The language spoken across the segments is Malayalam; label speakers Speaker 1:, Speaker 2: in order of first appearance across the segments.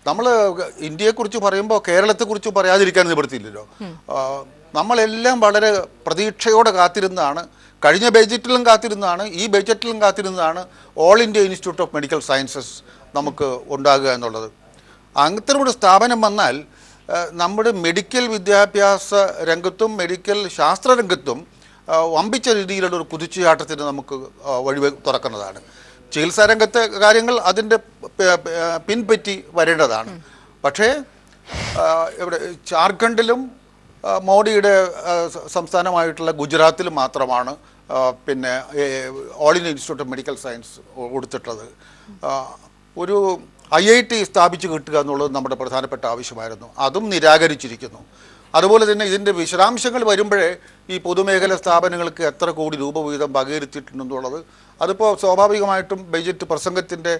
Speaker 1: നമ്മൾ ഇന്ത്യയെക്കുറിച്ച് പറയുമ്പോൾ കേരളത്തെക്കുറിച്ച് പറയാതിരിക്കാൻ നിവൃത്തിയില്ലല്ലോ. നമ്മളെല്ലാം വളരെ പ്രതീക്ഷയോടെ കാത്തിരുന്നതാണ്. കഴിഞ്ഞ ബഡ്ജറ്റിലും കാത്തിരുന്നതാണ്, ഈ ബഡ്ജറ്റിലും കാത്തിരുന്നതാണ് all India institute of medical sciences നമുക്ക് ഉണ്ടാകുക എന്നുള്ളത്. അങ്ങനത്തെ സ്ഥാപനം വന്നാൽ നമ്മുടെ മെഡിക്കൽ വിദ്യാഭ്യാസ രംഗത്തും മെഡിക്കൽ ശാസ്ത്ര രംഗത്തും വമ്പിച്ച രീതിയിലുള്ള ഒരു കുതിച്ചുചാട്ടത്തിന് നമുക്ക് വഴി തുറക്കുന്നതാണ്. ചികിത്സാ രംഗത്തെ കാര്യങ്ങൾ അതിൻ്റെ പിൻപറ്റി വരേണ്ടതാണ്. പക്ഷേ ഇവിടെ ജാർഖണ്ഡിലും മോഡിയുടെ സംസ്ഥാനമായിട്ടുള്ള ഗുജറാത്തിലും മാത്രമാണ് പിന്നെ all India institute of medical science കൊടുത്തിട്ടുള്ളത്. ഒരു IIT സ്ഥാപിച്ച് കിട്ടുക എന്നുള്ളത് നമ്മുടെ പ്രധാനപ്പെട്ട ആവശ്യമായിരുന്നു. അതും നിരാകരിച്ചിരിക്കുന്നു. അതുപോലെ തന്നെ ഇതിൻ്റെ വിശദാംശങ്ങൾ വരുമ്പോഴേ ഈ പൊതുമേഖലാ സ്ഥാപനങ്ങൾക്ക് എത്ര കോടി രൂപ വീതം വകയിരുത്തിയിട്ടുണ്ടെന്നുള്ളത് അതിപ്പോൾ സ്വാഭാവികമായിട്ടും ബഡ്ജറ്റ് പ്രസംഗത്തിൻ്റെ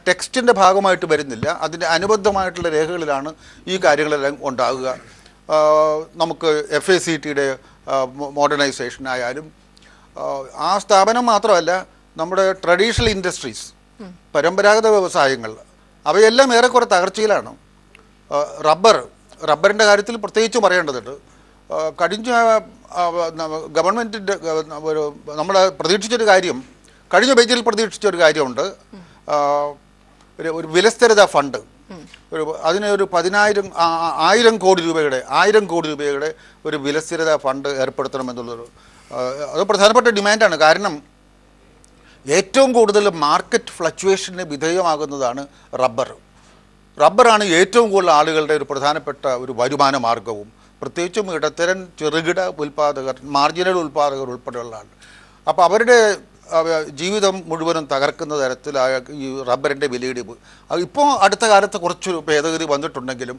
Speaker 1: ടെക്സ്റ്റിൻ്റെ ഭാഗമായിട്ട് വരുന്നില്ല. അതിൻ്റെ അനുബന്ധമായിട്ടുള്ള രേഖകളിലാണ് ഈ കാര്യങ്ങളെല്ലാം ഉണ്ടാകുക. നമുക്ക് FACTയുടെ മോഡേണൈസേഷൻ ആയാലും ആ സ്ഥാപനം മാത്രമല്ല, നമ്മുടെ ട്രഡീഷണൽ ഇൻഡസ്ട്രീസ്, പരമ്പരാഗത വ്യവസായങ്ങൾ, അവയെല്ലാം ഏറെക്കുറെ തകർച്ചയിലാണ്. റബ്ബറിൻ്റെ കാര്യത്തിൽ പ്രത്യേകിച്ച് പറയേണ്ടതുണ്ട്. കഴിഞ്ഞ ഗവൺമെൻറ്റിൻ്റെ നമ്മൾ പ്രതീക്ഷിച്ചൊരു കാര്യം, കഴിഞ്ഞ ബഡ്ജറ്റിൽ പ്രതീക്ഷിച്ചൊരു കാര്യമുണ്ട്. ഒരു വിലസ്ഥിരതാ ഫണ്ട്, അതിനൊരു 1000 കോടി രൂപയുടെ ഒരു വിലസ്ഥിരതാ ഫണ്ട് ഏർപ്പെടുത്തണമെന്നുള്ളൊരു അത് പ്രധാനപ്പെട്ട ഡിമാൻഡാണ്. കാരണം ഏറ്റവും കൂടുതൽ മാർക്കറ്റ് ഫ്ലക്ച്വേഷന് വിധേയമാകുന്നതാണ് റബ്ബറാണ് ഏറ്റവും കൂടുതൽ ആളുകളുടെ ഒരു പ്രധാനപ്പെട്ട ഒരു വരുമാന മാർഗവും, പ്രത്യേകിച്ചും ഇടത്തരം ചെറുകിട ഉൽപ്പാദകർ, മാർജിനൽ ഉൽപ്പാദകർ ഉൾപ്പെടെയുള്ള ആൾ. അപ്പോൾ അവരുടെ ജീവിതം മുഴുവനും തകർക്കുന്ന തരത്തിലായ ഈ റബ്ബറിൻ്റെ വിലയിടിവ് ഇപ്പോൾ അടുത്ത കാലത്ത് കുറച്ചൊരു ഭേദഗതി വന്നിട്ടുണ്ടെങ്കിലും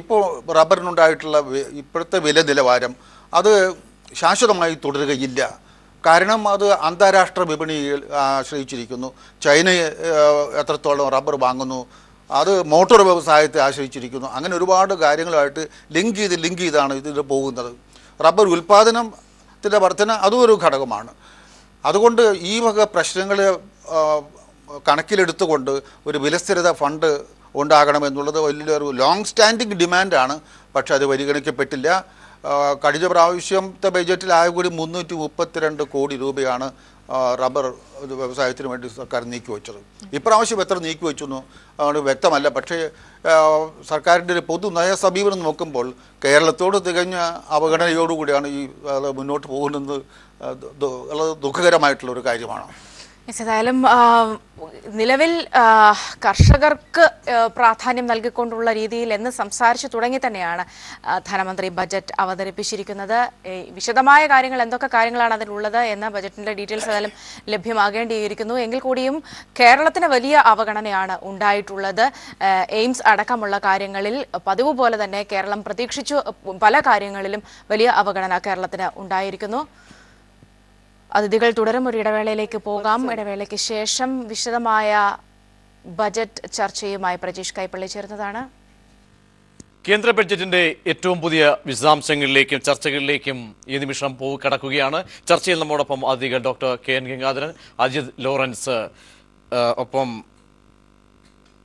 Speaker 1: ഇപ്പോൾ റബ്ബറിനുണ്ടായിട്ടുള്ള ഇപ്പോഴത്തെ വില നിലവാരം അത് ശാശ്വതമായി തുടരുകയില്ല. കാരണം അത് അന്താരാഷ്ട്ര വിപണിയിൽ ആശ്രയിച്ചിരിക്കുന്നു. ചൈനയെ എത്രത്തോളം റബ്ബർ വാങ്ങുന്നു, അത് മോട്ടോർ വ്യവസായത്തെ ആശ്രയിച്ചിരിക്കുന്നു. അങ്ങനെ ഒരുപാട് കാര്യങ്ങളുമായിട്ട് ലിങ്ക് ചെയ്താണ് ഇതിൽ പോകുന്നത്. റബ്ബർ ഉൽപ്പാദനത്തിൻ്റെ വർധന അതും ഒരു ഘടകമാണ്. അതുകൊണ്ട് ഈ വക പ്രശ്നങ്ങൾ കണക്കിലെടുത്തുകൊണ്ട് ഒരു വിലസ്ഥിരത ഫണ്ട് ഉണ്ടാകണമെന്നുള്ളത് വലിയൊരു ലോങ് സ്റ്റാൻഡിങ് ഡിമാൻഡാണ്. പക്ഷെ അത് പരിഗണിക്കപ്പെട്ടില്ല. കഴിഞ്ഞ പ്രാവശ്യത്തെ ബഡ്ജറ്റിൽ ആകെ കൂടി 332 കോടി രൂപയാണ് റബ്ബർ വ്യവസായത്തിന് വേണ്ടി സർക്കാർ നീക്കിവെച്ചത്. ഇപ്രാവശ്യം എത്ര നീക്കിവെച്ചെന്നു അതുകൊണ്ട് വ്യക്തമല്ല. പക്ഷേ സർക്കാരിൻ്റെ ഒരു പൊതു നയ സമീപനം നോക്കുമ്പോൾ കേരളത്തോട് തികഞ്ഞ അവഗണനയോടുകൂടിയാണ് ഈ മുന്നോട്ട് പോകുന്നത്. ദുഃഖകരമായിട്ടുള്ളൊരു കാര്യമാണ്.
Speaker 2: ഏതായാലും നിലവിൽ കർഷകർക്ക് പ്രാധാന്യം നൽകിക്കൊണ്ടുള്ള രീതിയിൽ എന്ന് സംസാരിച്ചു തുടങ്ങി തന്നെയാണ് ധനമന്ത്രി ബജറ്റ് അവതരിപ്പിച്ചിരിക്കുന്നത്. വിശദമായ കാര്യങ്ങൾ എന്തൊക്കെ കാര്യങ്ങളാണ് അതിലുള്ളത് എന്ന ബജറ്റിൻ്റെ ഡീറ്റെയിൽസ് ഏതായാലും ലഭ്യമാകേണ്ടിയിരിക്കുന്നു. എങ്കിൽ കൂടിയും കേരളത്തിന് വലിയ അവഗണനയാണ് ഉണ്ടായിട്ടുള്ളത്. എയിംസ് അടക്കമുള്ള കാര്യങ്ങളിൽ പതിവ് പോലെ തന്നെ കേരളം പ്രതീക്ഷിച്ചു പല കാര്യങ്ങളിലും വലിയ അവഗണന കേരളത്തിന് ഉണ്ടായിരിക്കുന്നു. അതിഥികൾ തുടരും. ഒരു ഇടവേളയിലേക്ക് പോകാം. ഇടവേളയ്ക്ക് ശേഷം വിശദമായ ബജറ്റ് ചർച്ചയുമായി പ്രജീഷ് കൈപ്പള്ളി ചേർന്നതാണ്.
Speaker 3: കേന്ദ്ര ബഡ്ജറ്റിന്റെ ഏറ്റവും പുതിയ വിശദാംശങ്ങളിലേക്കും ചർച്ചകളിലേക്കും ഈ നിമിഷം കടക്കുകയാണ്. ചർച്ചയിൽ നമ്മോടൊപ്പം അതിഥികൾ ഡോക്ടർ KN ഗംഗാധരൻ, അജിത് ലോറൻസ്, ഒപ്പം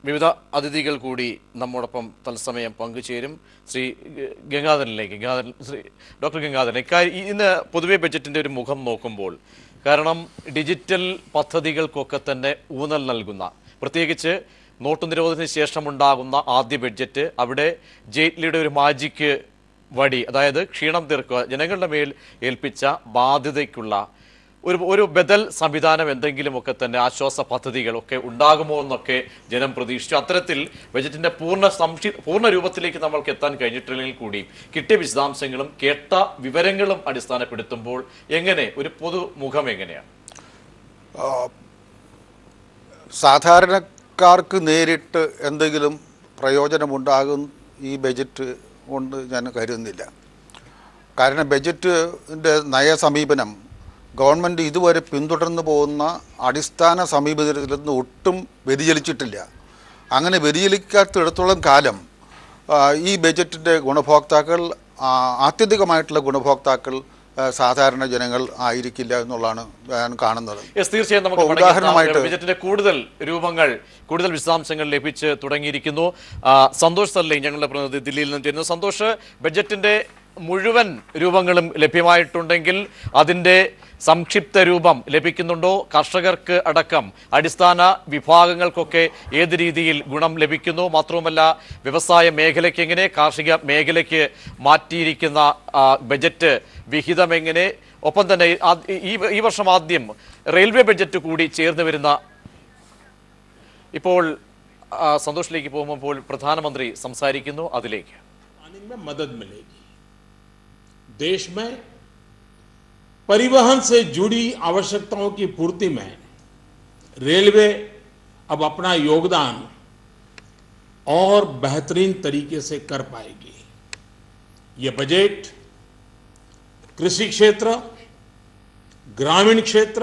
Speaker 3: വിവിധ അതിഥികൾ കൂടി നമ്മോടൊപ്പം തത്സമയം പങ്കുചേരും. ശ്രീ ഡോക്ടർ ഗംഗാധരൻ, ഇന്ന് പൊതുവെ ബഡ്ജറ്റിൻ്റെ ഒരു മുഖം നോക്കുമ്പോൾ, കാരണം ഡിജിറ്റൽ പദ്ധതികൾക്കൊക്കെ തന്നെ ഊന്നൽ നൽകുന്ന, പ്രത്യേകിച്ച് നോട്ട് നിരോധനത്തിന് ശേഷമുണ്ടാകുന്ന ആദ്യ ബഡ്ജറ്റ്, അവിടെ ജെയ്റ്റ്ലിയുടെ ഒരു മാജിക് വടി, അതായത് ക്ഷീണം തീർക്കുക, ജനങ്ങളുടെ മേൽ ഏൽപ്പിച്ച ബാധ്യതയ്ക്കുള്ള ഒരു ബദൽ സംവിധാനം, എന്തെങ്കിലുമൊക്കെ തന്നെ ആശ്വാസ പദ്ധതികളൊക്കെ ഉണ്ടാകുമോ എന്നൊക്കെ ജനം പ്രതീക്ഷിച്ചു. അത്തരത്തിൽ ബജറ്റിന്റെ പൂർണ്ണ രൂപത്തിലേക്ക് നമ്മൾക്ക് എത്താൻ കഴിഞ്ഞിട്ടില്ലെങ്കിൽ കൂടി കിട്ടിയ വിശദാംശങ്ങളും കേട്ട വിവരങ്ങളും അടിസ്ഥാനപ്പെടുത്തുമ്പോൾ എങ്ങനെ ഒരു പൊതുമുഖം എങ്ങനെയാണ്?
Speaker 1: സാധാരണക്കാർക്ക് നേരിട്ട് എന്തെങ്കിലും പ്രയോജനമുണ്ടാകും ഈ ബജറ്റ് കൊണ്ട് ഞാൻ കരുതുന്നില്ല. കാരണം ബജറ്റിൻ്റെ നയസമീപനം ഗവൺമെൻറ് ഇതുവരെ പിന്തുടർന്നു പോകുന്ന അടിസ്ഥാന സമീപനത്തിൽ നിന്ന് ഒട്ടും വ്യതിചലിച്ചിട്ടില്ല. അങ്ങനെ വ്യതിചലിക്കാത്തിടത്തോളം കാലം ഈ ബജറ്റിൻ്റെ ഗുണഭോക്താക്കൾ, ആത്യന്തികമായിട്ടുള്ള ഗുണഭോക്താക്കൾ സാധാരണ ജനങ്ങൾ ആയിരിക്കില്ല എന്നുള്ളതാണ് ഞാൻ കാണുന്നത്.
Speaker 3: തീർച്ചയായും നമുക്ക്
Speaker 1: ഇപ്പോൾ ഉദാഹരണമായിട്ട്
Speaker 3: ബജറ്റിന്റെ കൂടുതൽ രൂപങ്ങൾ, കൂടുതൽ വിശദാംശങ്ങൾ ലഭിച്ച് തുടങ്ങിയിരിക്കുന്നു. സന്തോഷ് സല്ലൈ ഞങ്ങളുടെ പ്രതിനിധി ദില്ലിയിൽ നിന്ന് ചേരുന്നു. സന്തോഷ്, ബജറ്റിന്റെ മുഴുവൻ രൂപങ്ങളും ലഭ്യമായിട്ടുണ്ടെങ്കിൽ അതിൻ്റെ സംക്ഷിപ്ത രൂപം ലഭിക്കുന്നുണ്ടോ? കർഷകർക്ക് അടക്കം അടിസ്ഥാന വിഭാഗങ്ങൾക്കൊക്കെ ഏത് രീതിയിൽ ഗുണം ലഭിക്കുന്നു? മാത്രവുമല്ല, വ്യവസായ മേഖലയ്ക്ക് എങ്ങനെ, കാർഷിക മേഖലയ്ക്ക് മാറ്റിയിരിക്കുന്ന ബജറ്റ് വിഹിതം എങ്ങനെ? ഒപ്പം തന്നെ ഈ വർഷം ആദ്യം റെയിൽവേ ബജറ്റ് കൂടി ചേർന്ന് വരുന്ന, ഇപ്പോൾ സന്തോഷിലേക്ക് പോകുമ്പോൾ പ്രധാനമന്ത്രി സംസാരിക്കുന്നു, അതിലേക്ക്
Speaker 4: मदद मिलेगी। देश में परिवहन से जुड़ी आवश्यकताओं की पूर्ति में रेलवे अब अपना योगदान और बेहतरीन तरीके से कर पाएगी। ये बजट कृषि क्षेत्र, ग्रामीण क्षेत्र,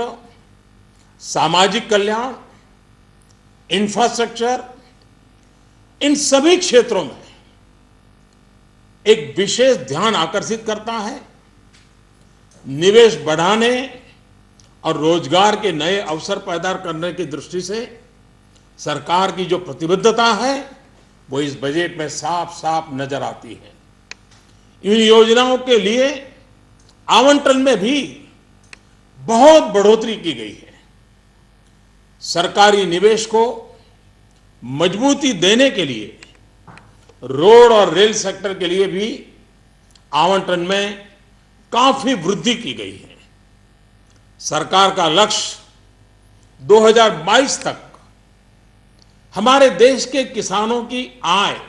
Speaker 4: सामाजिक कल्याण, इंफ्रास्ट्रक्चर, इन सभी क्षेत्रों में एक विशेष ध्यान आकर्षित करता है। निवेश बढ़ाने और रोजगार के नए अवसर पैदा करने की दृष्टि से सरकार की जो प्रतिबद्धता है वो इस बजट में साफ साफ नजर आती है। इन योजनाओं के लिए आवंटन में भी बहुत बढ़ोतरी की गई है। सरकारी निवेश को मजबूती देने के लिए रोड और रेल सेक्टर के लिए भी आवंटन में काफी वृद्धि की गई है। सरकार का लक्ष्य 2022 तक हमारे देश के किसानों की आय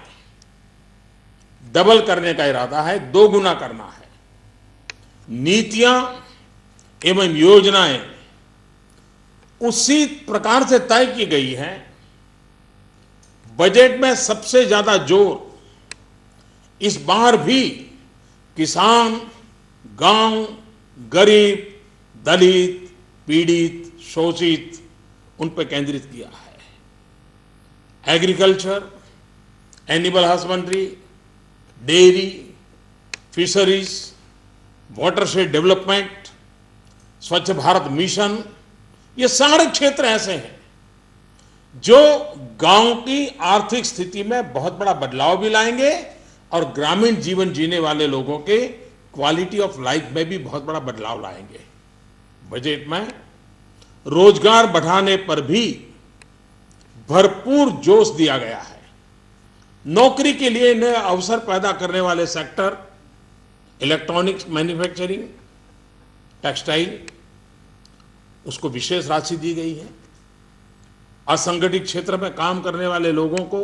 Speaker 4: डबल करने का इरादा है, दोगुना करना है। नीतियां एवं योजनाएं उसी प्रकार से तय की गई हैं। बजट में सबसे ज्यादा जोर इस बार भी किसान, गांव, गरीब, दलित, पीड़ित, शोषित उन पर केंद्रित किया है। Agriculture, animal husbandry, dairy, fisheries, watershed development, स्वच्छ भारत मिशन, ये सारे क्षेत्र ऐसे हैं जो गांव की आर्थिक स्थिति में बहुत बड़ा बदलाव भी लाएंगे और ग्रामीण जीवन जीने वाले लोगों के क्वालिटी ऑफ लाइफ में भी बहुत बड़ा बदलाव लाएंगे। बजट में रोजगार बढ़ाने पर भी भरपूर जोश दिया गया है। नौकरी के लिए नए अवसर पैदा करने वाले सेक्टर, इलेक्ट्रॉनिक्स मैन्युफैक्चरिंग, टेक्सटाइल, उसको विशेष राशि दी गई है। असंगठित क्षेत्र में काम करने वाले लोगों को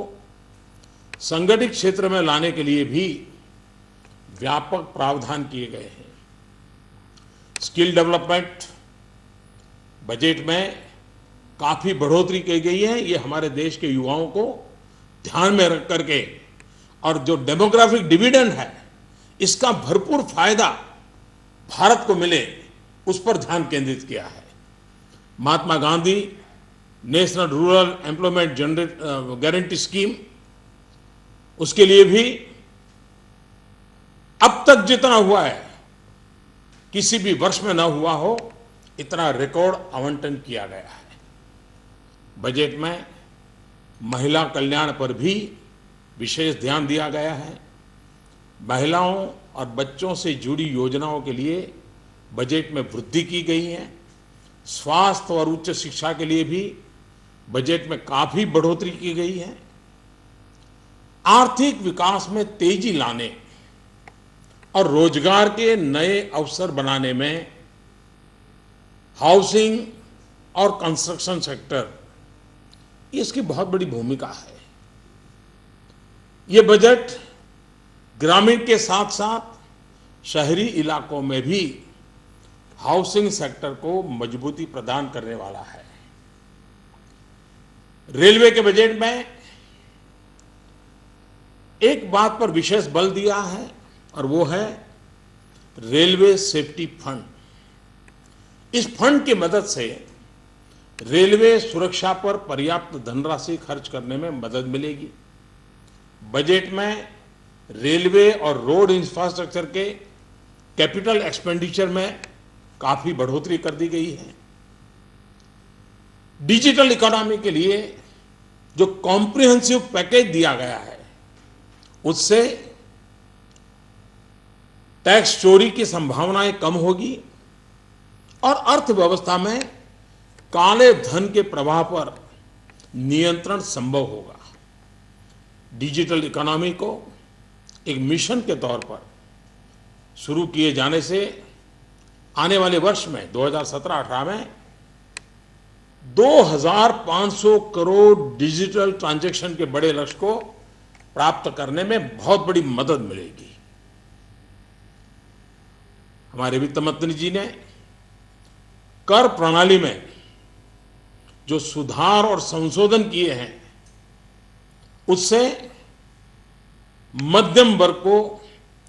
Speaker 4: संगठित क्षेत्र में लाने के लिए भी व्यापक प्रावधान किए गए हैं। स्किल डेवलपमेंट बजट में काफी बढ़ोतरी की गई है। ये हमारे देश के युवाओं को ध्यान में रख करके और जो डेमोग्राफिक डिविडेंड है इसका भरपूर फायदा भारत को मिले उस पर ध्यान केंद्रित किया है। Mahatma Gandhi national rural employment guarantee scheme, उसके लिए भी अब तक जितना हुआ है किसी भी वर्ष में न हुआ हो इतना रिकॉर्ड आवंटन किया गया है। बजट में महिला कल्याण पर भी विशेष ध्यान दिया गया है। महिलाओं और बच्चों से जुड़ी योजनाओं के लिए बजट में वृद्धि की गई है। स्वास्थ्य और उच्च शिक्षा के लिए भी बजट में काफी बढ़ोतरी की गई है। आर्थिक विकास में तेजी लाने और रोजगार के नए अवसर बनाने में हाउसिंग और कंस्ट्रक्शन सेक्टर, इसकी बहुत बड़ी भूमिका है। ये बजट ग्रामीण के साथ साथ शहरी इलाकों में भी हाउसिंग सेक्टर को मजबूती प्रदान करने वाला है। रेलवे के बजट में एक बात पर विशेष बल दिया है और वो है रेलवे सेफ्टी फंड। इस फंड की मदद से रेलवे सुरक्षा पर पर्याप्त धनराशि खर्च करने में मदद मिलेगी। बजट में रेलवे और रोड इंफ्रास्ट्रक्चर के कैपिटल एक्सपेंडिचर में काफी बढ़ोतरी कर दी गई है। डिजिटल इकोनॉमी के लिए जो कॉम्प्रिहेंसिव पैकेज दिया गया है, उससे टैक्स चोरी की संभावनाएं कम होगी और अर्थव्यवस्था में काले धन के प्रवाह पर नियंत्रण संभव होगा। डिजिटल इकोनॉमी को एक मिशन के तौर पर शुरू किए जाने से आने वाले वर्ष में 2017-18 में 2500 करोड़ डिजिटल ट्रांजैक्शन के बड़े लक्ष्य को प्राप्त करने में बहुत बड़ी मदद मिलेगी। हमारे वित्त मंत्री जी ने कर प्रणाली में जो सुधार और संशोधन किए हैं, उससे मध्यम वर्ग को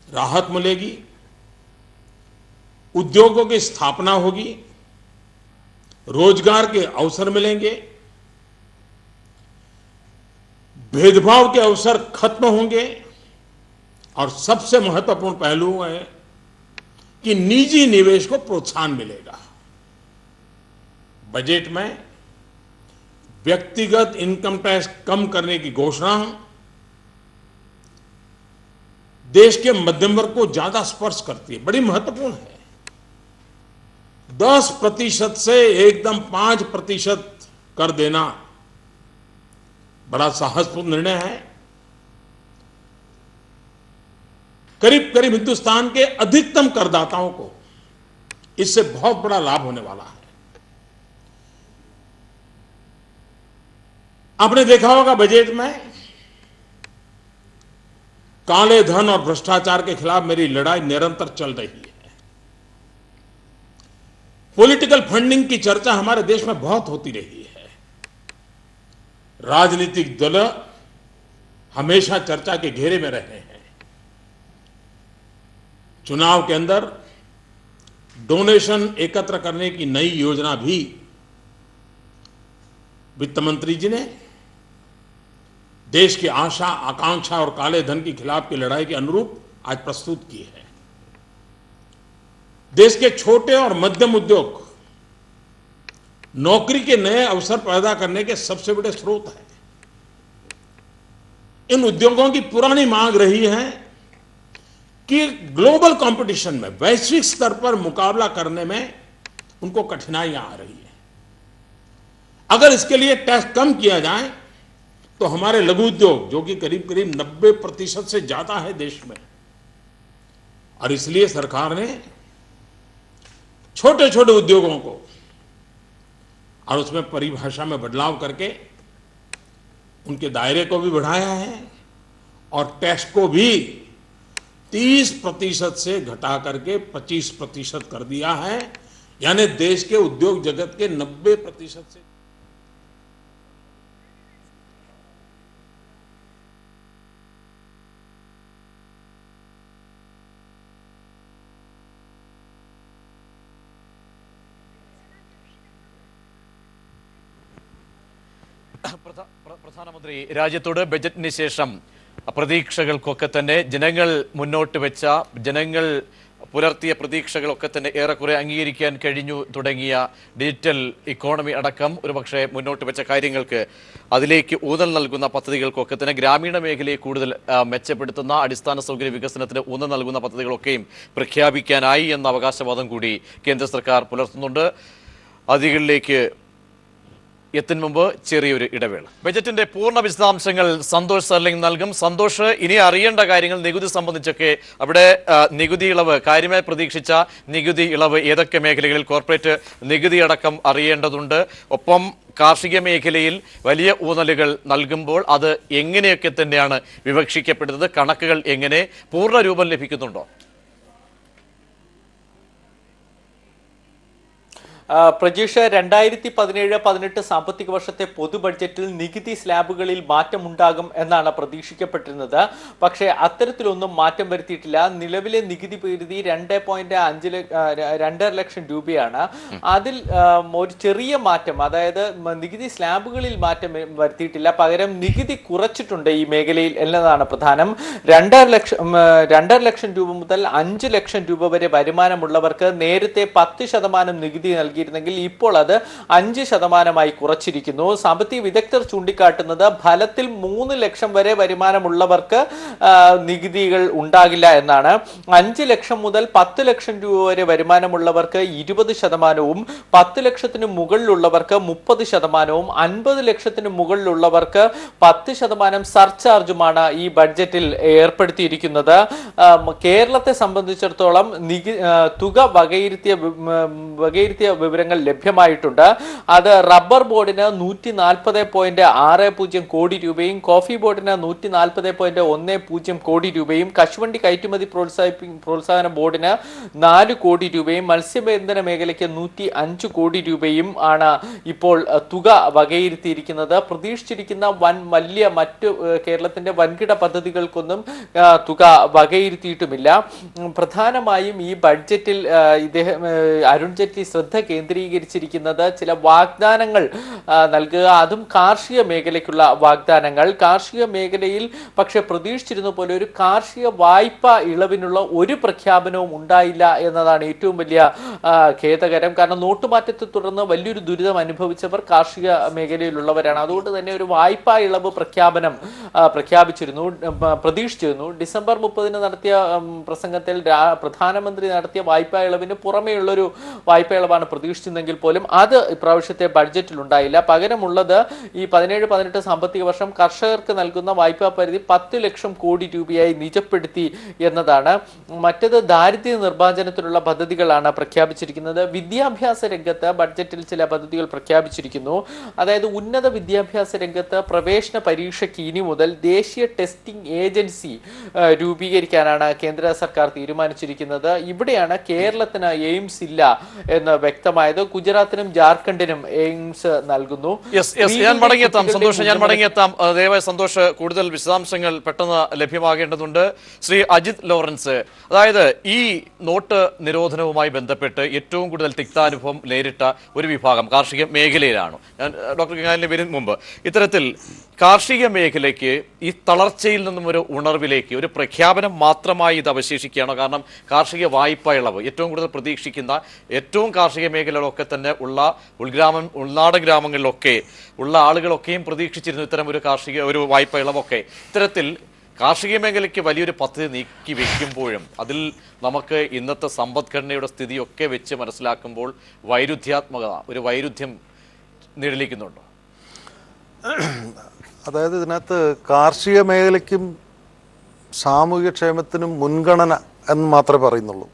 Speaker 4: राहत मिलेगी, उद्योगों की स्थापना होगी, रोजगार के अवसर मिलेंगे, भेदभाव के अवसर खत्म होंगे और सबसे महत्वपूर्ण पहलू है कि निजी निवेश को प्रोत्साहन मिलेगा। बजट में व्यक्तिगत इनकम टैक्स कम करने की घोषणा देश के मध्यम वर्ग को ज्यादा स्पर्श करती है, बड़ी महत्वपूर्ण है। 10% से एकदम 5% कर देना बड़ा साहसपूर्ण निर्णय है। करीब करीब हिंदुस्तान के अधिकतम करदाताओं को इससे बहुत बड़ा लाभ होने वाला है। आपने देखा होगा बजट में काले धन और भ्रष्टाचार के खिलाफ मेरी लड़ाई निरंतर चल रही है। पॉलिटिकल फंडिंग की चर्चा हमारे देश में बहुत होती रही है। राजनीतिक दल हमेशा चर्चा के घेरे में रहे हैं। चुनाव के अंदर डोनेशन एकत्र करने की नई योजना भी वित्त मंत्री जी ने देश की आशा, आकांक्षा और काले धन के खिलाफ की लड़ाई के अनुरूप आज प्रस्तुत की है। देश के छोटे और मध्यम उद्योग नौकरी के नए अवसर पैदा करने के सबसे बड़े स्रोत हैं। इन उद्योगों की पुरानी मांग रही है कि ग्लोबल कंपटीशन में, वैश्विक स्तर पर मुकाबला करने में उनको कठिनाइयां आ रही है। अगर इसके लिए टैक्स कम किया जाए तो हमारे लघु उद्योग, जो कि करीब करीब 90% से ज्यादा है देश में, और इसलिए सरकार ने छोटे छोटे उद्योगों को और उसमें परिभाषा में बदलाव करके उनके दायरे को भी बढ़ाया है और टैक्स को भी 30% से घटा करके 25% कर दिया है। यानी देश के उद्योग जगत के 90% से
Speaker 3: പ്രധാനമന്ത്രി രാജ്യത്തോട് ബജറ്റിന് ശേഷം പ്രതീക്ഷകൾക്കൊക്കെ തന്നെ ജനങ്ങൾ മുന്നോട്ട് വെച്ച, ജനങ്ങൾ പുലർത്തിയ പ്രതീക്ഷകളൊക്കെ തന്നെ ഏറെക്കുറെ അംഗീകരിക്കാൻ കഴിഞ്ഞു തുടങ്ങിയ ഡിജിറ്റൽ ഇക്കോണമി അടക്കം ഒരുപക്ഷെ മുന്നോട്ട് വെച്ച കാര്യങ്ങൾക്ക്, അതിലേക്ക് ഊന്നൽ നൽകുന്ന പദ്ധതികൾക്കൊക്കെ തന്നെ ഗ്രാമീണ മേഖലയെ കൂടുതൽ മെച്ചപ്പെടുത്തുന്ന, അടിസ്ഥാന സൗകര്യ വികസനത്തിന് ഊന്നൽ നൽകുന്ന പദ്ധതികളൊക്കെയും പ്രഖ്യാപിക്കാനായി എന്ന അവകാശവാദം കൂടി കേന്ദ്ര സർക്കാർ പുലർത്തുന്നുണ്ട്. അതികളിലേക്ക് എത്തും മുമ്പ് ചെറിയൊരു ഇടവേള. ബജറ്റിന്റെ പൂർണ്ണ വിശദാംശങ്ങൾ സന്തോഷ് സർലിംഗ് നൽകും. സന്തോഷ്, ഇനി അറിയേണ്ട കാര്യങ്ങൾ നികുതി സംബന്ധിച്ചൊക്കെ, അവിടെ നികുതി ഇളവ്, കാര്യമായി പ്രതീക്ഷിച്ച നികുതി ഇളവ് ഏതൊക്കെ മേഖലകളിൽ, കോർപ്പറേറ്റ് നികുതി അടക്കം അറിയേണ്ടതുണ്ട്. ഒപ്പം കാർഷിക മേഖലയിൽ വലിയ ഊന്നലുകൾ നൽകുമ്പോൾ അത് എങ്ങനെയൊക്കെ തന്നെയാണ് വിവക്ഷിക്കപ്പെടുന്നത്, കണക്കുകൾ എങ്ങനെ, പൂർണ്ണ രൂപം ലഭിക്കുന്നുണ്ടോ?
Speaker 5: പ്രജീഷ്, 2017-18 സാമ്പത്തിക വർഷത്തെ പൊതു ബഡ്ജറ്റിൽ നികുതി സ്ലാബുകളിൽ മാറ്റമുണ്ടാകും എന്നാണ് പ്രതീക്ഷിക്കപ്പെട്ടിരുന്നത്. പക്ഷേ അത്തരത്തിലൊന്നും മാറ്റം വരുത്തിയിട്ടില്ല. നിലവിലെ നികുതി പരിധി 2.5 ലക്ഷം രൂപയാണ്. അതിൽ ഒരു ചെറിയ മാറ്റം, അതായത് നികുതി സ്ലാബുകളിൽ മാറ്റം വരുത്തിയിട്ടില്ല, പകരം നികുതി കുറച്ചിട്ടുണ്ട് ഈ മേഖലയിൽ എന്നതാണ് പ്രധാനം. 2.5 ലക്ഷം രൂപ മുതൽ 5 ലക്ഷം രൂപ വരെ വരുമാനമുള്ളവർക്ക് നേരത്തെ 10% നികുതി നൽകിയിരുന്നെങ്കിൽ ഇപ്പോൾ അത് 5% കുറച്ചിരിക്കുന്നു. സാമ്പത്തിക വിദഗ്ധർ ചൂണ്ടിക്കാട്ടുന്നത് ഫലത്തിൽ 3 ലക്ഷം വരെ വരുമാനമുള്ളവർക്ക് നികുതികൾ ഉണ്ടാകില്ല എന്നാണ്. 5 ലക്ഷം മുതൽ 10 ലക്ഷം രൂപ വരെ വരുമാനമുള്ളവർക്ക് 20%, 10 ലക്ഷത്തിന് മുകളിലുള്ളവർക്ക് 30%, 50 ലക്ഷത്തിന് മുകളിലുള്ളവർക്ക് 10% സർചാർജുമാണ് ഈ ബഡ്ജറ്റിൽ ഏർപ്പെടുത്തിയിരിക്കുന്നത്. കേരളത്തെ സംബന്ധിച്ചിടത്തോളം തുക വകയിരുത്തിയ വിവരങ്ങൾ ലഭ്യമായിട്ടുണ്ട്. അത് റബ്ബർ ബോർഡിന് 140.60 കോടി രൂപയും, കോഫി ബോർഡിന് 140.10 കോടി രൂപയും, കശുവണ്ടി കയറ്റുമതി പ്രോത്സാഹന ബോർഡിന് 4 കോടി രൂപയും, മത്സ്യബന്ധന മേഖലയ്ക്ക് 105 കോടി രൂപയും ആണ് ഇപ്പോൾ തുക വകയിരുത്തിയിരിക്കുന്നത്. പ്രതീക്ഷിച്ചിരിക്കുന്ന മറ്റു കേരളത്തിന്റെ വൻകിട പദ്ധതികൾക്കൊന്നും തുക വകയിരുത്തിയിട്ടുമില്ല. പ്രധാനമായും ഈ ബഡ്ജറ്റിൽ അരുൺ ജെയ്റ്റ്ലി ശ്രദ്ധ കേന്ദ്രീകരിച്ചിരിക്കുന്നത് ചില വാഗ്ദാനങ്ങൾ നൽകുക, അതും കാർഷിക മേഖലയ്ക്കുള്ള വാഗ്ദാനങ്ങൾ. കാർഷിക മേഖലയിൽ പക്ഷെ പ്രതീക്ഷിച്ചിരുന്ന പോലെ ഒരു കാർഷിക വായ്പ ഇളവിനുള്ള ഒരു പ്രഖ്യാപനവും ഉണ്ടായില്ല എന്നതാണ് ഏറ്റവും വലിയ ഖേദകരം. കാരണം നോട്ടുമാറ്റത്തെ തുടർന്ന് വലിയൊരു ദുരിതം അനുഭവിച്ചവർ കാർഷിക മേഖലയിലുള്ളവരാണ്. അതുകൊണ്ട് തന്നെ ഒരു വായ്പാ ഇളവ് പ്രതീക്ഷിച്ചിരുന്നു. ഡിസംബർ 30 നടത്തിയ പ്രസംഗത്തിൽ പ്രധാനമന്ത്രി നടത്തിയ വായ്പാ ഇളവിന് പുറമെയുള്ളൊരു വായ്പാ ഇളവാണ് പ്രതീക്ഷിച്ചതെങ്കിൽ പോലും അത് ഇപ്രാവശ്യത്തെ ബഡ്ജറ്റിൽ ഉണ്ടായില്ല. പകരമുള്ളത് ഈ 17-18 സാമ്പത്തിക വർഷം കർഷകർക്ക് നൽകുന്ന വായ്പാ പരിധി 10 ലക്ഷം കോടി രൂപയായി നിജപ്പെടുത്തി എന്നതാണ്. മറ്റത് ദാരിദ്ര്യ നിർമ്മാർജ്ജനത്തിനുള്ള പദ്ധതികളാണ് പ്രഖ്യാപിച്ചിരിക്കുന്നത്. വിദ്യാഭ്യാസ രംഗത്ത് ബഡ്ജറ്റിൽ ചില പദ്ധതികൾ പ്രഖ്യാപിച്ചിരിക്കുന്നു. അതായത് ഉന്നത വിദ്യാഭ്യാസ രംഗത്ത് പ്രവേശന പരീക്ഷയ്ക്ക് ഇനി മുതൽ ദേശീയ ടെസ്റ്റിംഗ് ഏജൻസി രൂപീകരിക്കാനാണ് കേന്ദ്ര സർക്കാർ തീരുമാനിച്ചിരിക്കുന്നത്. ഇവിടെയാണ് കേരളത്തിന് എയിംസ് ഇല്ല എന്ന് വ്യക്തമായത്. ഗുജറാത്തിനും ജാർഖണ്ഡിനും എയിംസ് നൽകുന്നു.
Speaker 3: ഞാൻ മടങ്ങിയെത്താം. ദയവായി സന്തോഷ് കൂടുതൽ വിശദാംശങ്ങൾ പെട്ടെന്ന് ലഭ്യമാകേണ്ടതുണ്ട്. ശ്രീ അജിത് ലോറൻസ്, അതായത് ഈ നോട്ട് നിരോധനവുമായി ബന്ധപ്പെട്ട് ഏറ്റവും കൂടുതൽ തിക്താനുഭവം നേരിട്ട ഒരു വിഭാഗം കാർഷിക മേഖലയിലാണ്. ഞാൻ ഡോക്ടർ ഗംഗാലിന് വരും മുമ്പ് ഇത്തരത്തിൽ കാർഷിക മേഖലയ്ക്ക് ഈ തളർച്ചയിൽ നിന്നും ഒരു ഉണർവിലേക്ക് ഒരു പ്രഖ്യാപനം മാത്രമായി ഇത് അവശേഷിക്കുകയാണോ? കാരണം കാർഷിക വായ്പാ ഇളവ് ഏറ്റവും കൂടുതൽ പ്രതീക്ഷിക്കുന്ന ഏറ്റവും കാർഷിക മേഖലകളൊക്കെ തന്നെ ഉള്ള ഉൾനാടൻ ഗ്രാമങ്ങളിലൊക്കെ ഉള്ള ആളുകളൊക്കെയും പ്രതീക്ഷിച്ചിരുന്നു ഇത്തരം ഒരു വായ്പാ ഇളവൊക്കെ. ഇത്തരത്തിൽ കാർഷിക മേഖലയ്ക്ക് വലിയൊരു പദ്ധതി നീക്കി വയ്ക്കുമ്പോഴും അതിൽ നമുക്ക് ഇന്നത്തെ സമ്പദ്ഘടനയുടെ സ്ഥിതിയൊക്കെ വെച്ച് മനസ്സിലാക്കുമ്പോൾ ഒരു വൈരുദ്ധ്യം നിഴലിക്കുന്നുണ്ടോ?
Speaker 6: അതായത് ഇതിനകത്ത് കാർഷിക മേഖലയ്ക്കും സാമൂഹ്യക്ഷേമത്തിനും മുൻഗണന എന്ന് മാത്രമേ പറയുന്നുള്ളൂ.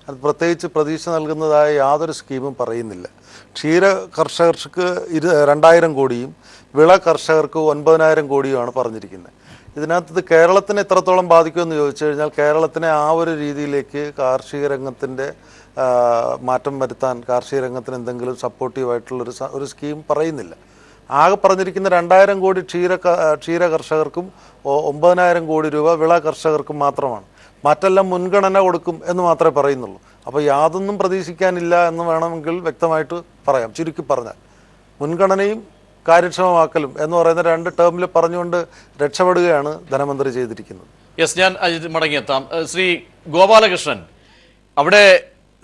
Speaker 6: അത് പ്രത്യേകിച്ച് പ്രതീക്ഷ നൽകുന്നതായ യാതൊരു സ്കീമും പറയുന്നില്ല. ക്ഷീര കർഷകർക്ക് 2000 കോടിയും വിള കർഷകർക്ക് 9000 കോടിയുമാണ് പറഞ്ഞിരിക്കുന്നത്. ഇതിനകത്ത് കേരളത്തിന് എത്രത്തോളം ബാധിക്കുമെന്ന് ചോദിച്ചു കഴിഞ്ഞാൽ കേരളത്തിനെ ആ ഒരു രീതിയിലേക്ക് കാർഷിക രംഗത്തിൻ്റെ മാറ്റം വരുത്താൻ കാർഷിക രംഗത്തിന് എന്തെങ്കിലും സപ്പോർട്ടീവായിട്ടുള്ളൊരു ഒരു സ്കീം പറയുന്നില്ല. ആകെ പറഞ്ഞിരിക്കുന്ന 2000 കോടി ക്ഷീര കർഷകർക്കും 9000 കോടി രൂപ വിള കർഷകർക്കും മാത്രമാണ്. മറ്റെല്ലാം മുൻഗണന കൊടുക്കും എന്ന് മാത്രമേ പറയുന്നുള്ളൂ. അപ്പോൾ യാതൊന്നും പ്രതീക്ഷിക്കാനില്ല എന്ന് വേണമെങ്കിൽ വ്യക്തമായിട്ട് പറയാം. ചുരുക്കി പറഞ്ഞാൽ മുൻഗണനയും കാര്യക്ഷമമാക്കലും എന്ന് പറയുന്ന 2 ടേമിൽ പറഞ്ഞുകൊണ്ട് രക്ഷപ്പെടുകയാണ് ധനമന്ത്രി ചെയ്തിരിക്കുന്നത്.
Speaker 3: ഞാൻ മടങ്ങിയെത്താം. ശ്രീ ഗോപാലകൃഷ്ണൻ, അവിടെ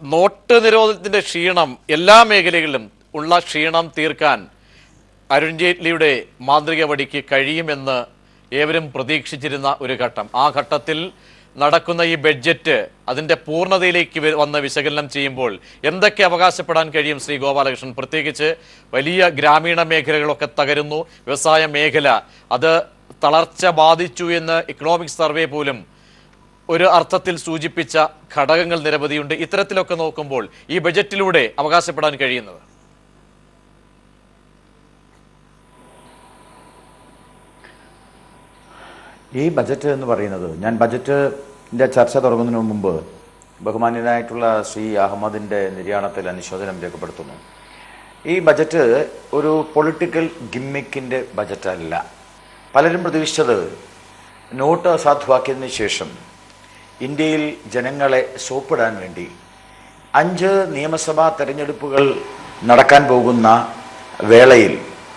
Speaker 3: നോട്ട് നിരോധനത്തിന്റെ ക്ഷീണം എല്ലാ മേഖലകളിലും ഉള്ള ക്ഷീണം തീർക്കാൻ അരുൺ ജെയ്റ്റ്ലിയുടെ മാന്ത്രിക വടിക്ക് കഴിയുമെന്ന് ഏവരും പ്രതീക്ഷിച്ചിരുന്ന ഒരു ഘട്ടം. ആ ഘട്ടത്തിൽ നടക്കുന്ന ഈ ബഡ്ജറ്റ് അതിൻ്റെ പൂർണ്ണതയിലേക്ക് വന്ന് വിശകലനം ചെയ്യുമ്പോൾ എന്തൊക്കെ അവകാശപ്പെടാൻ കഴിയും ശ്രീ ഗോപാലകൃഷ്ണൻ? പ്രത്യേകിച്ച് വലിയ ഗ്രാമീണ മേഖലകളൊക്കെ തകരുന്നു. വ്യവസായ മേഖല അത് തളർച്ച ബാധിച്ചു എന്ന് ഇക്കണോമിക് സർവേ പോലും ഒരു അർത്ഥത്തിൽ സൂചിപ്പിച്ച ഘടകങ്ങൾ നിരവധിയുണ്ട്. ഇത്തരത്തിലൊക്കെ നോക്കുമ്പോൾ ഈ ബഡ്ജറ്റിലൂടെ അവകാശപ്പെടാൻ കഴിയുന്നത്
Speaker 7: ഈ ബജറ്റ് എന്ന് പറയുന്നത്, ഞാൻ ബജറ്റിൻ്റെ ചർച്ച തുടങ്ങുന്നതിന് മുമ്പ് ബഹുമാന്യനായിട്ടുള്ള ശ്രീ അഹമ്മദിൻ്റെ നിര്യാണത്തിൽ അനുശോചനം രേഖപ്പെടുത്തുന്നു. ഈ ബജറ്റ് ഒരു പൊളിറ്റിക്കൽ ഗിമ്മിക്കിൻ്റെ ബജറ്റല്ല. പലരും പ്രതീക്ഷിച്ചത് നോട്ട് അസാധുവാക്കിയതിന് ശേഷം ഇന്ത്യയിൽ ജനങ്ങളെ സോപ്പിടാൻ വേണ്ടി 5 നിയമസഭാ തെരഞ്ഞെടുപ്പുകൾ നടക്കാൻ പോകുന്ന വേളയിൽ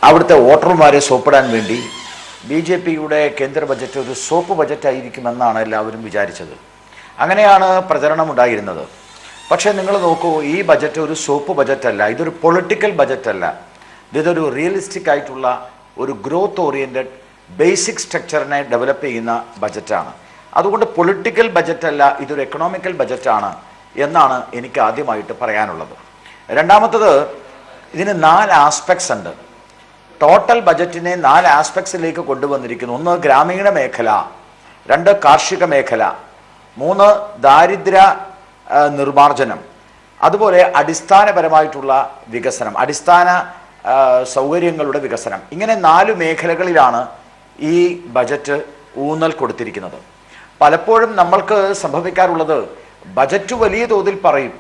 Speaker 7: അവിടുത്തെ വോട്ടർമാരെ സോപ്പിടാൻ വേണ്ടി BJPയുടെ കേന്ദ്ര ബജറ്റ് ഒരു സോപ്പ് ബജറ്റായിരിക്കുമെന്നാണ് എല്ലാവരും വിചാരിച്ചത്. അങ്ങനെയാണ് പ്രചരണമുണ്ടായിരുന്നത്. പക്ഷേ നിങ്ങൾ നോക്കൂ, ഈ ബജറ്റ് ഒരു സോപ്പ് ബജറ്റല്ല, ഇതൊരു പൊളിറ്റിക്കൽ ബജറ്റല്ല. ഇതൊരു റിയലിസ്റ്റിക് ആയിട്ടുള്ള ഒരു ഗ്രോത്ത് ഓറിയൻറ്റഡ് ബേസിക് സ്ട്രക്ചറിനെ ഡെവലപ്പ് ചെയ്യുന്ന ബജറ്റാണ്. അതുകൊണ്ട് പൊളിറ്റിക്കൽ ബജറ്റല്ല, ഇതൊരു എക്കണോമിക്കൽ ബജറ്റാണ് എന്നാണ് എനിക്ക് ആദ്യമായിട്ട് പറയാനുള്ളത്. രണ്ടാമത്തത്, ഇതിന് 4 ആസ്പെക്ട്സ് ഉണ്ട്. ടോട്ടൽ ബജറ്റിനെ 4 ആസ്പെക്ട്സിലേക്ക് കൊണ്ടുവന്നിരിക്കുന്നു. 1 ഗ്രാമീണ മേഖല, 2 കാർഷിക മേഖല, 3 ദാരിദ്ര്യ നിർമ്മാർജ്ജനം, അതുപോലെ അടിസ്ഥാനപരമായിട്ടുള്ള വികസനം, അടിസ്ഥാന സൗകര്യങ്ങളുടെ വികസനം. ഇങ്ങനെ 4 മേഖലകളിലാണ് ഈ ബജറ്റ് ഊന്നൽ കൊടുത്തിരിക്കുന്നത്. പലപ്പോഴും നമ്മൾക്ക് സംഭവിക്കാറുള്ളത്, ബജറ്റ് വലിയ തോതിൽ പറയും,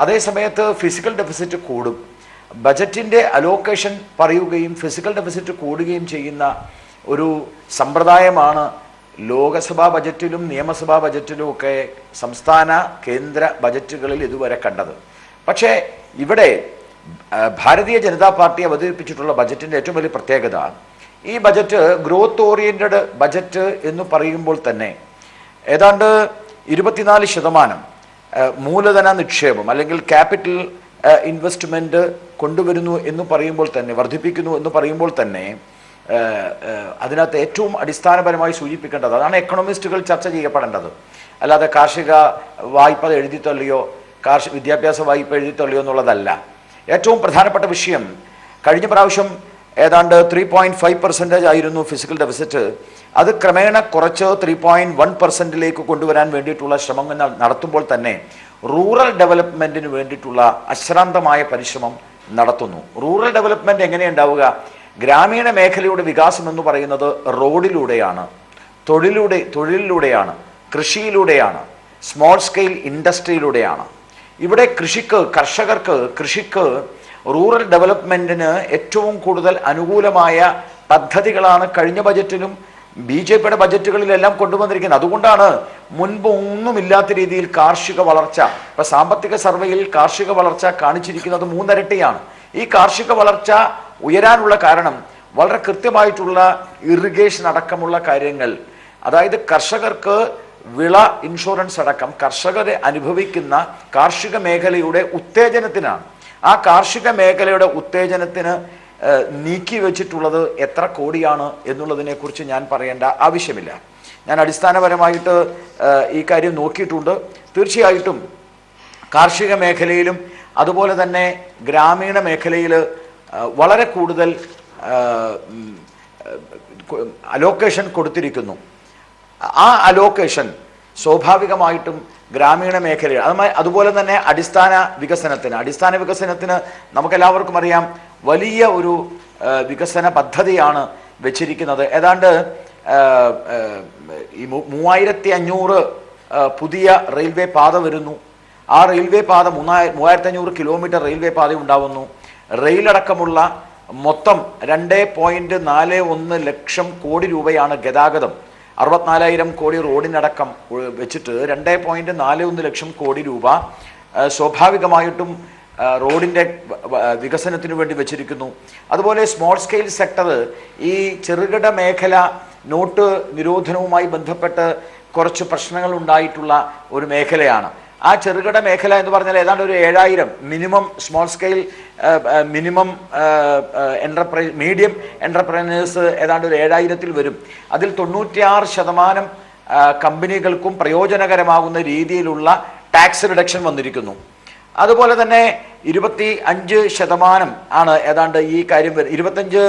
Speaker 7: അതേസമയത്ത് ഫിസിക്കൽ ഡെഫിസിറ്റ് കൂടും. ബജറ്റിൻ്റെ അലോക്കേഷൻ പറയുകയും ഫിസിക്കൽ ഡെഫിസിറ്റ് കൂടുകയും ചെയ്യുന്ന ഒരു സമ്പ്രദായമാണ് ലോകസഭാ ബജറ്റിലും നിയമസഭാ ബജറ്റിലും ഒക്കെ സംസ്ഥാന കേന്ദ്ര ബജറ്റുകളിൽ ഇതുവരെ കണ്ടത്. പക്ഷേ ഇവിടെ ഭാരതീയ ജനതാ പാർട്ടി അവതരിപ്പിച്ചിട്ടുള്ള ബജറ്റിൻ്റെ ഏറ്റവും വലിയ പ്രത്യേകത, ഈ ബജറ്റ് ഗ്രോത്ത് ഓറിയൻറ്റഡ് ബജറ്റ് എന്ന് പറയുമ്പോൾ തന്നെ ഏതാണ്ട് 24% മൂലധന നിക്ഷേപം അല്ലെങ്കിൽ ക്യാപിറ്റൽ ഇൻവെസ്റ്റ്മെൻറ്റ് കൊണ്ടുവരുന്നു എന്ന് പറയുമ്പോൾ തന്നെ, വർദ്ധിപ്പിക്കുന്നു എന്ന് പറയുമ്പോൾ തന്നെ അതിനകത്ത് ഏറ്റവും അടിസ്ഥാനപരമായി സൂചിപ്പിക്കേണ്ടത്, അതാണ് എക്കണോമിസ്റ്റുകൾ ചർച്ച ചെയ്യപ്പെടേണ്ടത്. അല്ലാതെ കാർഷിക വായ്പ എഴുതിത്തള്ളിയോ വിദ്യാഭ്യാസ വായ്പ എഴുതിത്തള്ളിയോ എന്നുള്ളതല്ല. ഏറ്റവും പ്രധാനപ്പെട്ട വിഷയം, കഴിഞ്ഞ പ്രാവശ്യം ഏതാണ്ട് 3.5% ആയിരുന്നു ഫിസിക്കൽ ഡെഫിസിറ്റ്. അത് ക്രമേണ കുറച്ച് 3.1%ലേക്ക് കൊണ്ടുവരാൻ വേണ്ടിയിട്ടുള്ള ശ്രമങ്ങൾ നടത്തുമ്പോൾ തന്നെ റൂറൽ ഡെവലപ്മെൻറ്റിന് വേണ്ടിയിട്ടുള്ള അശ്രാന്തമായ പരിശ്രമം നടത്തുന്നു. റൂറൽ ഡെവലപ്മെൻറ്റ് എങ്ങനെയുണ്ടാവുക? ഗ്രാമീണ മേഖലയുടെ വികാസം എന്ന് പറയുന്നത് റോഡിലൂടെയാണ്, തൊഴിലിലൂടെയാണ്, കൃഷിയിലൂടെയാണ്, സ്മോൾ സ്കെയിൽ ഇൻഡസ്ട്രിയിലൂടെയാണ്. ഇവിടെ കൃഷിക്ക് റൂറൽ ഡെവലപ്മെൻറ്റിന് ഏറ്റവും കൂടുതൽ അനുകൂലമായ പദ്ധതികളാണ് കഴിഞ്ഞ ബജറ്റിലും BJPയുടെ ബജറ്റുകളിലെല്ലാം കൊണ്ടുവന്നിരിക്കുന്നത്. അതുകൊണ്ടാണ് മുൻപ് ഒന്നുമില്ലാത്ത രീതിയിൽ കാർഷിക വളർച്ച, ഇപ്പം സാമ്പത്തിക സർവേയിൽ കാർഷിക വളർച്ച കാണിച്ചിരിക്കുന്നത് 3 ഇരട്ടിയാണ്. ഈ കാർഷിക വളർച്ച ഉയരാനുള്ള കാരണം വളരെ കൃത്യമായിട്ടുള്ള ഇറിഗേഷൻ അടക്കമുള്ള കാര്യങ്ങൾ, അതായത് കർഷകർക്ക് വിള ഇൻഷുറൻസ് അടക്കം കർഷകരെ അനുഭവിക്കുന്ന കാർഷിക മേഖലയുടെ ഉത്തേജനത്തിനാണ്. ആ കാർഷിക മേഖലയുടെ ഉത്തേജനത്തിന് നീക്കി വെച്ചിട്ടുള്ളത് എത്ര കോടിയാണ് എന്നുള്ളതിനെക്കുറിച്ച് ഞാൻ പറയേണ്ട ആവശ്യമില്ല. ഞാൻ അടിസ്ഥാനപരമായിട്ട് ഈ കാര്യം നോക്കിയിട്ടുണ്ട്. തീർച്ചയായിട്ടും കാർഷിക മേഖലയിലും അതുപോലെ തന്നെ ഗ്രാമീണ മേഖലയിൽ വളരെ കൂടുതൽ അലോക്കേഷൻ കൊടുത്തിരിക്കുന്നു. ആ അലോക്കേഷൻ സ്വാഭാവികമായിട്ടും ഗ്രാമീണ മേഖലയിൽ അതുപോലെ തന്നെ അടിസ്ഥാന വികസനത്തിന് നമുക്കെല്ലാവർക്കും അറിയാം, വലിയ ഒരു വികസന പദ്ധതിയാണ് വെച്ചിരിക്കുന്നത്. ഏതാണ്ട് 3500 പുതിയ റെയിൽവേ പാത വരുന്നു. ആ റെയിൽവേ പാത 3500 കിലോമീറ്റർ റെയിൽവേ പാത ഉണ്ടാവുന്നു. റെയിലടക്കമുള്ള മൊത്തം 2.41 ലക്ഷം കോടി രൂപയാണ് ഗതാഗതം. 64,000 കോടി റോഡിനടക്കം വെച്ചിട്ട് 2.41 ലക്ഷം കോടി രൂപ സ്വാഭാവികമായിട്ടും റോഡിൻ്റെ വികസനത്തിന് വേണ്ടി വെച്ചിരിക്കുന്നു. അതുപോലെ സ്മോൾ സ്കെയിൽ സെക്ടർ, ഈ ചെറുകിട മേഖല നോട്ട് നിരോധനവുമായി ബന്ധപ്പെട്ട് കുറച്ച് പ്രശ്നങ്ങൾ ഉണ്ടായിട്ടുള്ള ഒരു മേഖലയാണ്. ആ ചെറുകിട മേഖല എന്ന് പറഞ്ഞാൽ ഏതാണ്ട് ഒരു 7000 മിനിമം സ്മോൾ സ്കെയിൽ മീഡിയം എൻ്റർപ്രൈനേഴ്സ് ഏതാണ്ട് ഒരു 7000-ൽ വരും. അതിൽ 96% കമ്പനികൾക്കും പ്രയോജനകരമാകുന്ന രീതിയിലുള്ള ടാക്സ് റിഡക്ഷൻ വന്നിരിക്കുന്നു. അതുപോലെ തന്നെ 25% ആണ് ഏതാണ്ട് ഈ കാര്യം 25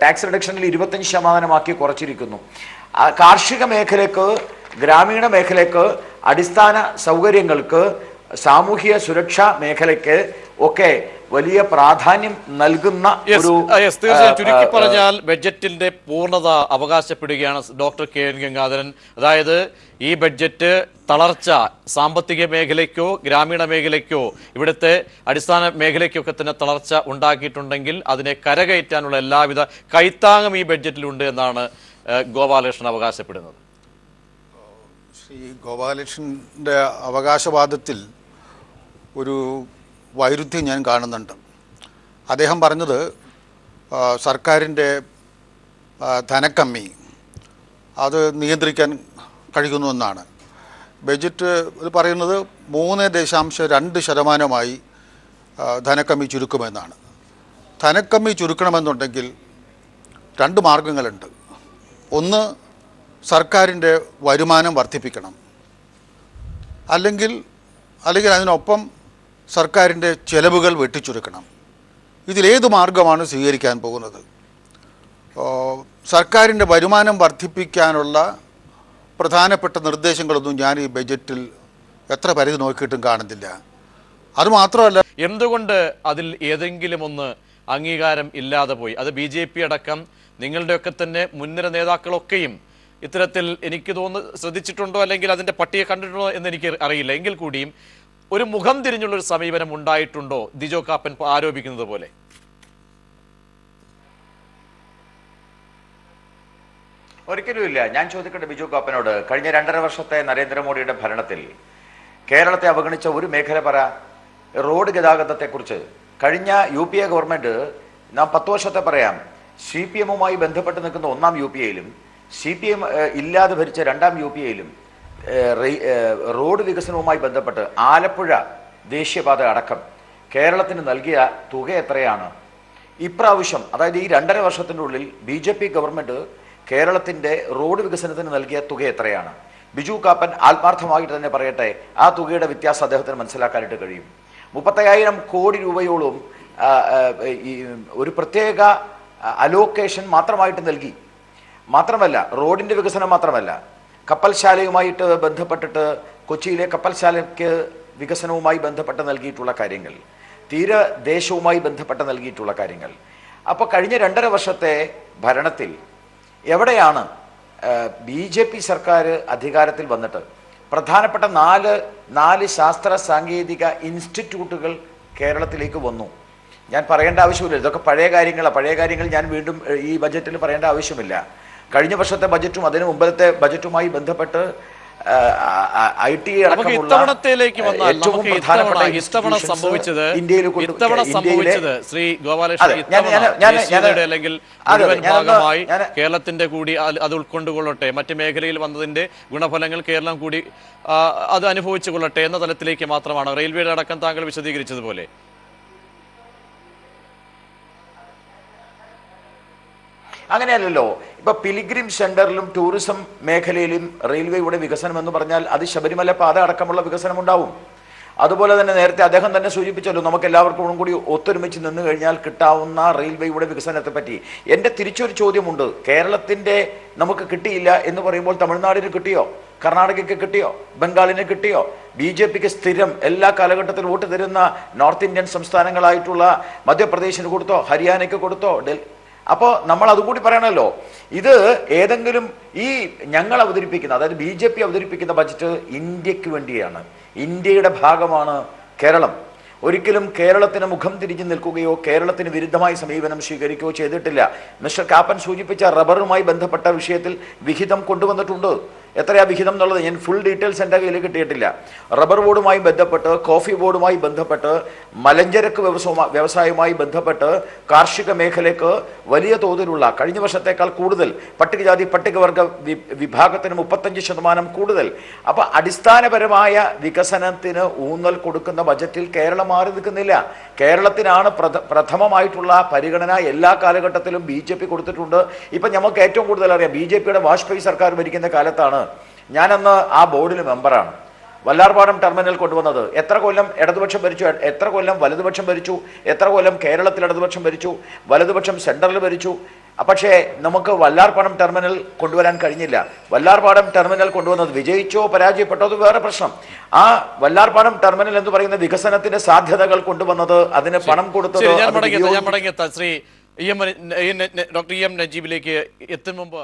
Speaker 7: ടാക്സ് റിഡക്ഷനിൽ 25% കുറച്ചിരിക്കുന്നു. കാർഷിക മേഖലയ്ക്ക്, ഗ്രാമീണ മേഖലയ്ക്ക്, അടിസ്ഥാന സൗകര്യങ്ങൾക്ക്, സാമൂഹ്യ സുരക്ഷാ മേഖലയ്ക്ക് ഒക്കെ വലിയ പ്രാധാന്യം നൽകുന്ന ഒരു
Speaker 3: തീർച്ചയായും ചുരുക്കി പറഞ്ഞാൽ ബഡ്ജറ്റിന്റെ പൂർണ്ണത അവകാശപ്പെടുകയാണ് ഡോക്ടർ കെ എൻ ഗംഗാധരൻ. അതായത് ഈ ബഡ്ജറ്റ് തളർച്ച സാമ്പത്തിക മേഖലയ്ക്കോ ഗ്രാമീണ മേഖലയ്ക്കോ ഇവിടുത്തെ അടിസ്ഥാന മേഖലയ്ക്കൊക്കെ തന്നെ തളർച്ച ഉണ്ടാക്കിയിട്ടുണ്ടെങ്കിൽ അതിനെ കരകയറ്റാനുള്ള എല്ലാവിധ കൈത്താങ്ങും ഈ ബഡ്ജറ്റിലുണ്ട് എന്നാണ് ഗോപാലകൃഷ്ണൻ അവകാശപ്പെടുന്നത്.
Speaker 1: ശ്രീ ഗോപാലകൃഷ്ണൻ്റെ അവകാശവാദത്തിൽ ഒരു വൈരുദ്ധ്യം ഞാൻ കാണുന്നുണ്ട്. അദ്ദേഹം പറഞ്ഞത് സർക്കാരിൻ്റെ ധനക്കമ്മി അത് നിയന്ത്രിക്കാൻ കഴിയുന്നുവെന്നാണ്. ബഡ്ജറ്റ് ഇത് പറയുന്നത് 3.2% ധനക്കമ്മി ചുരുക്കുമെന്നാണ്. ധനക്കമ്മി ചുരുക്കണമെന്നുണ്ടെങ്കിൽ 2 മാർഗങ്ങളുണ്ട്. ഒന്ന്, സർക്കാരിൻ്റെ വരുമാനം വർദ്ധിപ്പിക്കണം, അല്ലെങ്കിൽ അതിനൊപ്പം സർക്കാരിൻ്റെ ചെലവുകൾ വെട്ടിച്ചുരുക്കണം. ഇതിലേത് മാർഗമാണ് സ്വീകരിക്കാൻ പോകുന്നത്? സർക്കാരിൻ്റെ വരുമാനം വർദ്ധിപ്പിക്കാനുള്ള പ്രധാനപ്പെട്ട നിർദ്ദേശങ്ങളൊന്നും ഞാൻ ഈ ബഡ്ജറ്റിൽ എത്ര പരിധി നോക്കിയിട്ടും കാണുന്നില്ല. അതുമാത്രമല്ല,
Speaker 3: എന്തുകൊണ്ട് അതിൽ ഏതെങ്കിലും ഒന്ന് അംഗീകാരം ഇല്ലാതെ പോയി? അത് BJP അടക്കം നിങ്ങളുടെയൊക്കെ തന്നെ മുൻനിര നേതാക്കളൊക്കെയും ഇത്തരത്തിൽ എനിക്ക് തോന്നുന്നു ശ്രദ്ധിച്ചിട്ടുണ്ടോ അല്ലെങ്കിൽ അതിൻ്റെ പട്ടിക കണ്ടിട്ടുണ്ടോ എന്ന് എനിക്ക് അറിയില്ല. എങ്കിൽ കൂടിയും ഒരു മുഖം തിരിഞ്ഞുള്ളൊരു സമീപനം ഉണ്ടായിട്ടുണ്ടോ ദിജോ കാപ്പൻ ആരോപിക്കുന്നത് പോലെ?
Speaker 7: ഒരിക്കലുമില്ല. ഞാൻ ചോദിക്കട്ടെ ബിജു കാപ്പനോട്, കഴിഞ്ഞ 2.5 വർഷത്തെ നരേന്ദ്രമോദിയുടെ ഭരണത്തിൽ കേരളത്തെ അവഗണിച്ച ഒരു മേഖല പറ. റോഡ് ഗതാഗതത്തെക്കുറിച്ച് കഴിഞ്ഞ UPA ഗവൺമെൻറ്, നാം 10 വർഷത്തെ പറയാം, CPM-ഉമായി ബന്ധപ്പെട്ട് നിൽക്കുന്ന 1-ാം UPA-യിലും CPM ഇല്ലാതെ ഭരിച്ച 2-ാം UPA-യിലും റോഡ് വികസനവുമായി ബന്ധപ്പെട്ട് ആലപ്പുഴ ദേശീയപാത അടക്കം കേരളത്തിന് നൽകിയ തുക എത്രയാണ്? ഇപ്രാവശ്യം, അതായത് ഈ 2.5 വർഷത്തിൻ്റെ ഉള്ളിൽ BJP ഗവൺമെൻറ് കേരളത്തിൻ്റെ റോഡ് വികസനത്തിന് നൽകിയ തുക എത്രയാണ്? ബിജു കാപ്പൻ ആത്മാർത്ഥമായിട്ട് തന്നെ പറയട്ടെ, ആ തുകയുടെ വ്യത്യാസം അദ്ദേഹത്തിന് മനസ്സിലാക്കാനായിട്ട് കഴിയും. 35,000 കോടി രൂപയോളം ഒരു പ്രത്യേക അലോക്കേഷൻ മാത്രമായിട്ട് നൽകി. മാത്രമല്ല, റോഡിൻ്റെ വികസനം മാത്രമല്ല, കപ്പൽശാലയുമായിട്ട് ബന്ധപ്പെട്ടിട്ട് കൊച്ചിയിലെ കപ്പൽശാലയ്ക്ക് വികസനവുമായി ബന്ധപ്പെട്ട് നൽകിയിട്ടുള്ള കാര്യങ്ങൾ, തീരദേശവുമായി ബന്ധപ്പെട്ട് നൽകിയിട്ടുള്ള കാര്യങ്ങൾ. അപ്പോൾ കഴിഞ്ഞ 2.5 വർഷത്തെ ഭരണത്തിൽ എവിടെയാണ് BJP സർക്കാർ അധികാരത്തിൽ വന്നിട്ട് പ്രധാനപ്പെട്ട 4 ശാസ്ത്ര സാങ്കേതിക ഇൻസ്റ്റിറ്റ്യൂട്ടുകൾ കേരളത്തിലേക്ക് വന്നു? ഞാൻ പറയേണ്ട ആവശ്യമില്ല, ഇതൊക്കെ പഴയ കാര്യങ്ങളാണ്. പഴയ കാര്യങ്ങൾ ഞാൻ വീണ്ടും ഈ ബജറ്റിൽ പറയേണ്ട ആവശ്യമില്ല. കഴിഞ്ഞ വർഷത്തെ ബജറ്റും അതിന് മുമ്പത്തെ ബജറ്റുമായി ബന്ധപ്പെട്ട് IT അടക്കമുള്ള ഏറ്റവും പ്രധാനപ്പെട്ട
Speaker 3: ശ്രീ ഗോപാലകൃഷ്ണൻ അല്ലെങ്കിൽ ഭാഗമായി കേരളത്തിന്റെ കൂടി അത് ഉൾക്കൊണ്ടുകൊള്ളട്ടെ, മറ്റ് മേഖലയിൽ വന്നതിന്റെ ഗുണഫലങ്ങൾ കേരളം കൂടി അത് അനുഭവിച്ചു കൊള്ളട്ടെ എന്ന തലത്തിലേക്ക് മാത്രമാണ് റെയിൽവേയുടെ അടക്കം താങ്കൾ വിശദീകരിച്ചതുപോലെ.
Speaker 7: അങ്ങനെയല്ലല്ലോ. ഇപ്പൊ പിലിഗ്രിം സെന്ററിലും ടൂറിസം മേഖലയിലും റെയിൽവേയുടെ വികസനം എന്ന് പറഞ്ഞാൽ അത് ശബരിമല പാത അടക്കമുള്ള വികസനം ഉണ്ടാവും. അതുപോലെ തന്നെ നേരത്തെ അദ്ദേഹം തന്നെ സൂചിപ്പിച്ചല്ലോ, നമുക്ക് എല്ലാവർക്കും കൂടി ഒത്തൊരുമിച്ച് നിന്ന് കഴിഞ്ഞാൽ കിട്ടാവുന്ന റെയിൽവേയുടെ വികസനത്തെ പറ്റി. എൻ്റെ തിരിച്ചൊരു ചോദ്യമുണ്ട്. കേരളത്തിൻ്റെ നമുക്ക് കിട്ടിയില്ല എന്ന് പറയുമ്പോൾ തമിഴ്നാടിന് കിട്ടിയോ? കർണാടകയ്ക്ക് കിട്ടിയോ? ബംഗാളിന് കിട്ടിയോ? BJPക്ക് സ്ഥിരം എല്ലാ കാലഘട്ടത്തിലും വോട്ട് തരുന്ന നോർത്ത് ഇന്ത്യൻ സംസ്ഥാനങ്ങളായിട്ടുള്ള മധ്യപ്രദേശിന് കൊടുത്തോ? ഹരിയാനയ്ക്ക് കൊടുത്തോ? അപ്പോൾ നമ്മൾ അതുകൂടി പറയണമല്ലോ. ഇത് ഏതെങ്കിലും ഈ ഞങ്ങൾ അവതരിപ്പിക്കുന്ന, അതായത് BJP അവതരിപ്പിക്കുന്ന ബജറ്റ് ഇന്ത്യക്ക് വേണ്ടിയാണ്. ഇന്ത്യയുടെ ഭാഗമാണ് കേരളം. ഒരിക്കലും കേരളത്തിന് മുഖം തിരിഞ്ഞു നിൽക്കുകയോ കേരളത്തിന് വിരുദ്ധമായി സമീപനം സ്വീകരിക്കുകയോ ചെയ്തിട്ടില്ല. മിസ്റ്റർ കാപ്പൻ സൂചിപ്പിച്ച റബ്ബറുമായി ബന്ധപ്പെട്ട വിഷയത്തിൽ വിഹിതം കൊണ്ടുവന്നിട്ടുണ്ട്. എത്രയാ വിഹിതം എന്നുള്ളത് ഞാൻ ഫുൾ ഡീറ്റെയിൽസ് എൻ്റെ കയ്യിൽ കിട്ടിയിട്ടില്ല. റബ്ബർ ബോർഡുമായി ബന്ധപ്പെട്ട്, കോഫി ബോർഡുമായി ബന്ധപ്പെട്ട്, മലഞ്ചരക്ക് വ്യവസായവുമായി ബന്ധപ്പെട്ട് കാർഷിക മേഖലയ്ക്ക് വലിയ തോതിലുള്ള, കഴിഞ്ഞ വർഷത്തേക്കാൾ കൂടുതൽ, പട്ടികജാതി പട്ടികവർഗ വിഭാഗത്തിന് 35% കൂടുതൽ. അപ്പോൾ അടിസ്ഥാനപരമായ വികസനത്തിന് ഊന്നൽ കൊടുക്കുന്ന ബജറ്റിൽ കേരളം മാറി നിൽക്കുന്നില്ല. കേരളത്തിനാണ് പ്രഥമമായിട്ടുള്ള പരിഗണന എല്ലാ കാലഘട്ടത്തിലും BJP കൊടുത്തിട്ടുണ്ട്. ഇപ്പം നമുക്ക് ഏറ്റവും കൂടുതൽ അറിയാം, BJPയുടെ വാജ്പേയി സർക്കാർ ഭരിക്കുന്ന കാലത്താണ്. ഞാനന്ന് ആ ബോർഡിൽ മെമ്പറാണ്. വല്ലാർപാടം ടെർമിനൽ കൊണ്ടുവന്നത് എത്ര കൊല്ലം ഇടതുപക്ഷം ഭരിച്ചു, എത്ര കൊല്ലം വലതുപക്ഷം ഭരിച്ചു, എത്ര കൊല്ലം കേരളത്തിൽ ഇടതുപക്ഷം ഭരിച്ചു, വലതുപക്ഷം സെൻട്രൽ ഭരിച്ചു. പക്ഷേ നമുക്ക് വല്ലാർപാടം ടെർമിനൽ കൊണ്ടുവരാൻ കഴിഞ്ഞില്ല. വല്ലാർപാടം ടെർമിനൽ കൊണ്ടുവന്നത് വിജയിച്ചോ പരാജയപ്പെട്ടോ അത് വേറെ പ്രശ്നം. ആ വല്ലാർപാടം ടെർമിനൽ എന്ന് പറയുന്ന വികസനത്തിന്റെ സാധ്യതകൾ കൊണ്ടുവന്നത്, അതിന് പണം കൊടുത്തത്,
Speaker 3: ഞാൻ മടങ്ങിയെത്താം ശ്രീ ഡോക്ടർ EM നജീബിലേക്ക് എത്തും മുമ്പ്